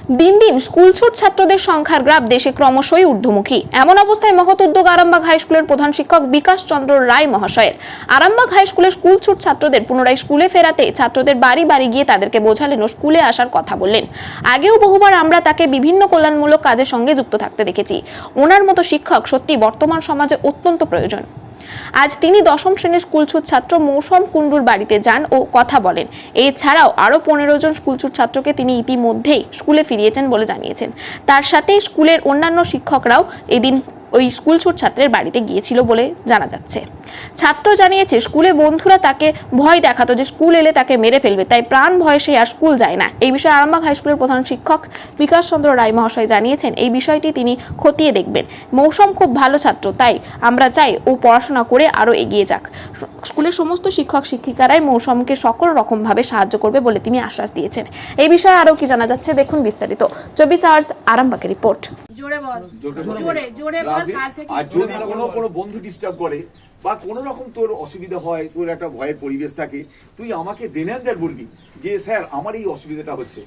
দিন দিন স্কুলছুট ছাত্রদের সংখ্যার গ্রাফ দেশে ক্রমশই ঊর্ধ্বমুখী। এমন অবস্থায় মহৎ উদ্যোগ আরামবাগ হাই স্কুলের প্রধান শিক্ষক বিকাশ চন্দ্র রায় মহাশয়ের। আরামবাগ হাই স্কুলের স্কুলছুট ছাত্রদের পুনরায় স্কুলে ফেরাতে ছাত্রদের বাড়ি বাড়ি গিয়ে তাদেরকে বোঝালেন ও স্কুলে আসার কথা বললেন। আগেও বহুবার আমরা তাকে বিভিন্ন কল্যাণমূলক কাজের সঙ্গে যুক্ত থাকতে দেখেছি। ওনার মতো শিক্ষক সত্যি বর্তমান সমাজে অত্যন্ত প্রয়োজন। আজ তিনি দশম শ্রেণীর স্কুলছুট ছাত্র মৌসুম কুণ্ডুর বাড়িতে যান ও কথা বলেন। এছাড়াও আরো 15 জন স্কুলছুট ছাত্রকে তিনি ইতিমধ্যেই স্কুলে ফিরিয়েছেন বলে জানিয়েছেন। তার সাথে স্কুলের অন্যান্য শিক্ষকরাও এদিন ওই স্কুলছুট ছাত্রের বাড়িতে গিয়েছিল বলে জানা যাচ্ছে। ছাত্র জানিয়েছে স্কুলে বন্ধুরা তাকে ভয় দেখাতো যে স্কুল এলে তাকে মেরে ফেলবে, তাই প্রাণ ভয়ে সে আর স্কুল যায় না। এই বিষয়ে আরামবাগ হাই স্কুলের প্রধান শিক্ষক বিকাশ চন্দ্র রায় মহাশয় জানিয়েছেন এই বিষয়টি তিনি খতিয়ে দেখবেন। মৌসুম খুব ভালো ছাত্র, তাই আমরা চাই ও পড়াশোনা করে আরো এগিয়ে যাক। স্কুলের সমস্ত শিক্ষক শিক্ষিকারাই মৌসুমকে সকল রকম ভাবে সাহায্য করবে বলে তিনি আশ্বাস দিয়েছেন। এই বিষয়ে আরো কি জানা যাচ্ছে দেখুন বিস্তারিত। 24 আওয়ার্স আরামবাগের রিপোর্ট। জোরে বল, জোরে জোরে বল। কাল থেকে আর যদি কোনো বন্ধু ডিস্টার্ব করে বা কোনো রকম তোর অসুবিধা হয়, তোর একটা ভয়ের পরিবেশ থাকে, তুই আমাকে দেনান্দার বলবি যে স্যার আমার এই অসুবিধাটা হচ্ছে,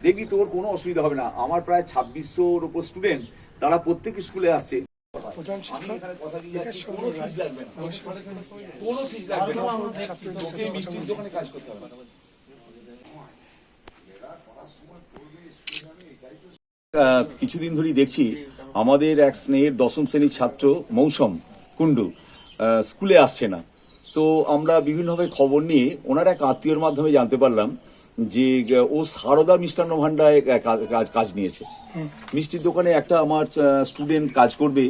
দেখবি তোর কোনো অসুবিধা হবে না। আমার প্রায় 2600-র উপর স্টুডেন্ট, তারা প্রত্যেক স্কুলে আসছে। প্রধান শিক্ষক বিকাশ চন্দ্র রায় কোনো ফিস লাগবে না, তোকে মিষ্টির দোকানে কাজ করতে হবে না। কিছুদিন ধরেই দেখছি আমাদের এক স্নেহের দশম শ্রেণীর ছাত্র মৌসুম কুণ্ডু স্কুলে আসছে না। তো আমরা বিভিন্নভাবে খবর নিয়ে ওনার এক আত্মীয়র মাধ্যমে জানতে পারলাম যে ও সারদা মিষ্টান্ন ভাণ্ডারে কাজ নিয়েছে। মিষ্টির দোকানে একটা আমার স্টুডেন্ট কাজ করবে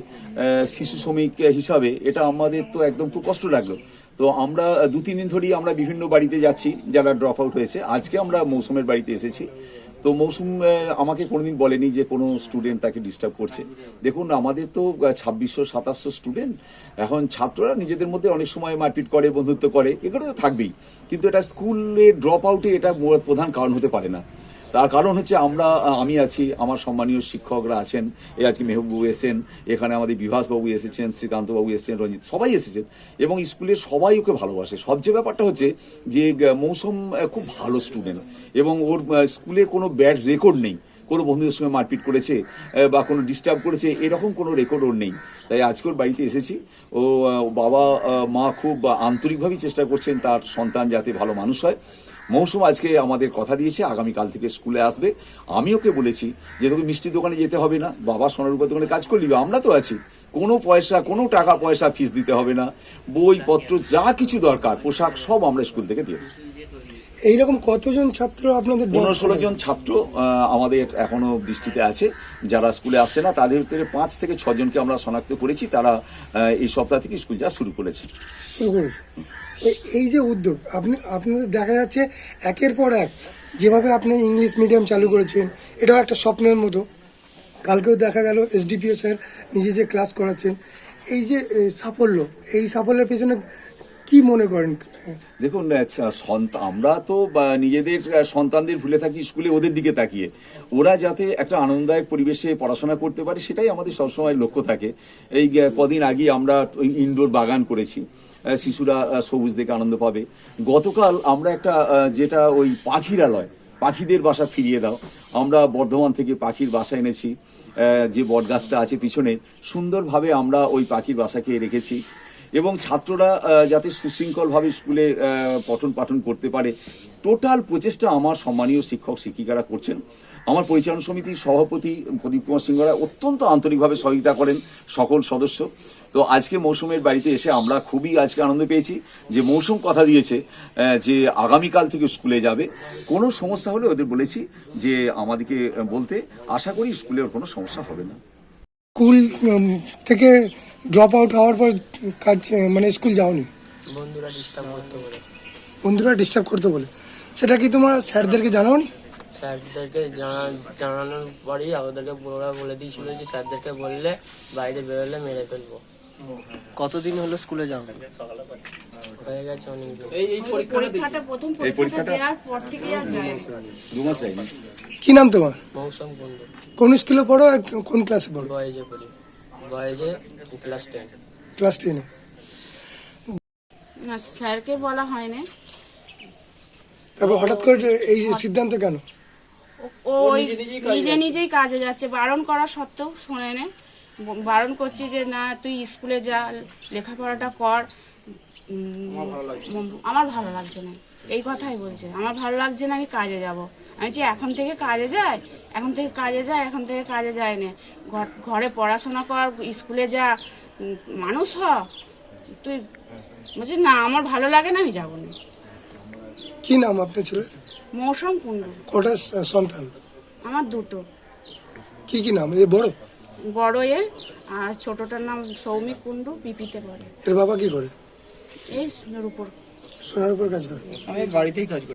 শিশু শ্রমিক হিসাবে, এটা আমাদের তো একদম খুব কষ্ট লাগলো। তো আমরা 2-3 দিন ধরেই আমরা বিভিন্ন বাড়িতে যাচ্ছি যারা ড্রপ আউট হয়েছে। আজকে আমরা মৌসুমের বাড়িতে এসেছি। তো মৌসুম আমাকে কোনোদিন বলেনি যে কোনো স্টুডেন্ট তাকে ডিস্টার্ব করছে। দেখুন, আমাদের তো 2600-2700 স্টুডেন্ট। এখন ছাত্ররা নিজেদের মধ্যে অনেক সময় মারপিট করে, বন্ধুত্ব করে, এগুলো তো থাকবেই। কিন্তু এটা স্কুলে ড্রপ আউটে এটা প্রধান কারণ হতে পারে না। তার কারণ হচ্ছে আমি আছি, আমার সম্মানীয় শিক্ষকরা আছেন। আজকে মেহবুবু এসেছেন, এখানে আমাদের বিভাসবাবু এসেছেন, শ্রীকান্তবাবু এসেছেন, রঞ্জিত, সবাই এসেছেন এবং স্কুলের সবাই ওকে ভালোবাসে। সবচেয়ে ব্যাপারটা হচ্ছে যে মৌসুম খুব ভালো স্টুডেন্ট এবং ওর স্কুলে কোনো ব্যাড রেকর্ড নেই। কোনো বন্ধুদের সঙ্গে মারপিট করেছে বা কোনো ডিস্টার্ব করেছে এরকম কোনো রেকর্ড ওর নেই। তাই আজকে ওর বাড়িতে এসেছি। ও বাবা মা খুব আন্তরিকভাবেই চেষ্টা করছেন তার সন্তান যাতে ভালো মানুষ হয়। মৌসুম আজকে আমাদের কথা দিয়েছে আগামীকাল থেকে স্কুলে আসবে। আমি ওকে বলেছি যে তোকে মিষ্টির দোকানে যেতে হবে না, বাবা সোনারূপা দোকানে কাজ করলি, আমরা তো আছি, কোনো পয়সা কোনো টাকা পয়সা ফিস দিতে হবে না, বইপত্র যা কিছু দরকার পোশাক সব আমরা স্কুল থেকে দিয়ে। এইরকম কতজন ছাত্র আপনাদের? 15-16 জন ছাত্র আমাদের এখনো দৃষ্টিতে আছে যারা স্কুলে আসছে না। তাদের ভিতরে 5 থেকে 6 জনকে আমরা শনাক্ত করেছি, তারা এই সপ্তাহ থেকে স্কুল যাওয়া শুরু করেছে। এই যে উদ্যোগ আপনাদের দেখা যাচ্ছে একের পর এক যেভাবে আপনি ইংলিশ মিডিয়াম চালু করেছেন, এটাও একটা স্বপ্নের মতো। কালকেও দেখা গেল এসডিপিও স্যার নিজে যে ক্লাস করাচ্ছেন, এই যে সাফল্য, এই সাফল্যের পেছনে কি মনে করেন? দেখুন, আমরা তো নিজেদের সন্তানদের ভুলে থাকি স্কুলে ওদের দিকে তাকিয়ে। ওরা যাতে একটা আনন্দদায়ক পরিবেশে পড়াশোনা করতে পারে সেটাই আমাদের সবসময় লক্ষ্য থাকে। এই কদিন আগে আমরা ইনডোর বাগান করেছি, শিশুরা সবুজ দেখে আনন্দ পাবে। গতকাল আমরা একটা যেটা ওই পাখিরালয়, পাখিদের বাসা ফিরিয়ে দাও, আমরা বর্ধমান থেকে পাখির বাসা এনেছি। যে বটগাছটা আছে পিছনে, সুন্দরভাবে আমরা ওই পাখির বাসাকে রেখেছি এবং ছাত্ররা যাতে সুশৃঙ্খলভাবে স্কুলে পঠন পাঠন করতে পারে, টোটাল প্রচেষ্টা আমার সম্মানীয় শিক্ষক শিক্ষিকারা করছেন। আমার পরিচালনা সমিতির সভাপতি প্রদীপ কুমার সিংহরা অত্যন্ত আন্তরিকভাবে সহযোগিতা করেন সকল সদস্য। তো আজকে মৌসুমের বাড়িতে এসে আমরা খুবই আজকে আনন্দ পেয়েছি যে মৌসুম কথা দিয়েছে যে আগামীকাল থেকে স্কুলে যাবে। কোনো সমস্যা হলে ওদের বলেছি যে আমাদেরকে বলতে, আশা করি স্কুলের কোনো সমস্যা হবে না। স্কুল থেকে ড্রপ আউট হওয়ার পর কাজ মানে স্কুল যাওনি? বন্ধুরা ডিস্টার্ব করতে বলে সেটা কি তোমার স্যারদেরকে জানাওনি? স্যারদেরকে জানানোর পরেই আমাদেরকে ওরা বলে দিয়েছিল যে স্যারদেরকে বললে বাইরে বেরোলে মেরে ফেলবো। কতদিন হলো স্কুলে যাও? হয়ে গেছে অনেকদিন। এই পরীক্ষাটা দেওয়ার পর থেকে আর যায় 2 মাস যায়নি। কি নাম তোমার? মৌসুম কুণ্ডু। কোন স্কুলে পড়ো আর কোন ক্লাসে পড়ো? বয়েজে পড়ি, বয়েজে ক্লাস 10। ক্লাস 10 এ। না, স্যারকে বলা হয়নি। তারপর হঠাৎ করে এই সিদ্ধান্ত কেন? ও ওই নিজে নিজেই কাজে যাচ্ছে, বারণ করা সত্ত্বেও শোনে না। বারণ করছি যে না তুই স্কুলে যা, লেখাপড়াটা কর। আমার ভালো লাগছে না, এই কথাই বলছে, আমার ভালো লাগছে না, আমি কাজে যাব। আমি যে এখন থেকে কাজে যাই, এখন থেকে কাজে যায় না। ঘরে পড়াশোনা কর, স্কুলে যা, মানুষ হ। তুই বলছি না আমার ভালো লাগে না, আমি যাবো না। কি নাম আপনার ছেলে? মৌসুম কুণ্ডু। কটা সন্তান? আমার দুটো, কি নাম? এ বড়? বড় এ, আর ছোটটার নাম সৌমিক কুণ্ডু, পিপিতে পড়ে। এর বাবা কি করে? এই রূপর সোনার উপর কাজ করে। আমি বাড়িতেই কাজ করি।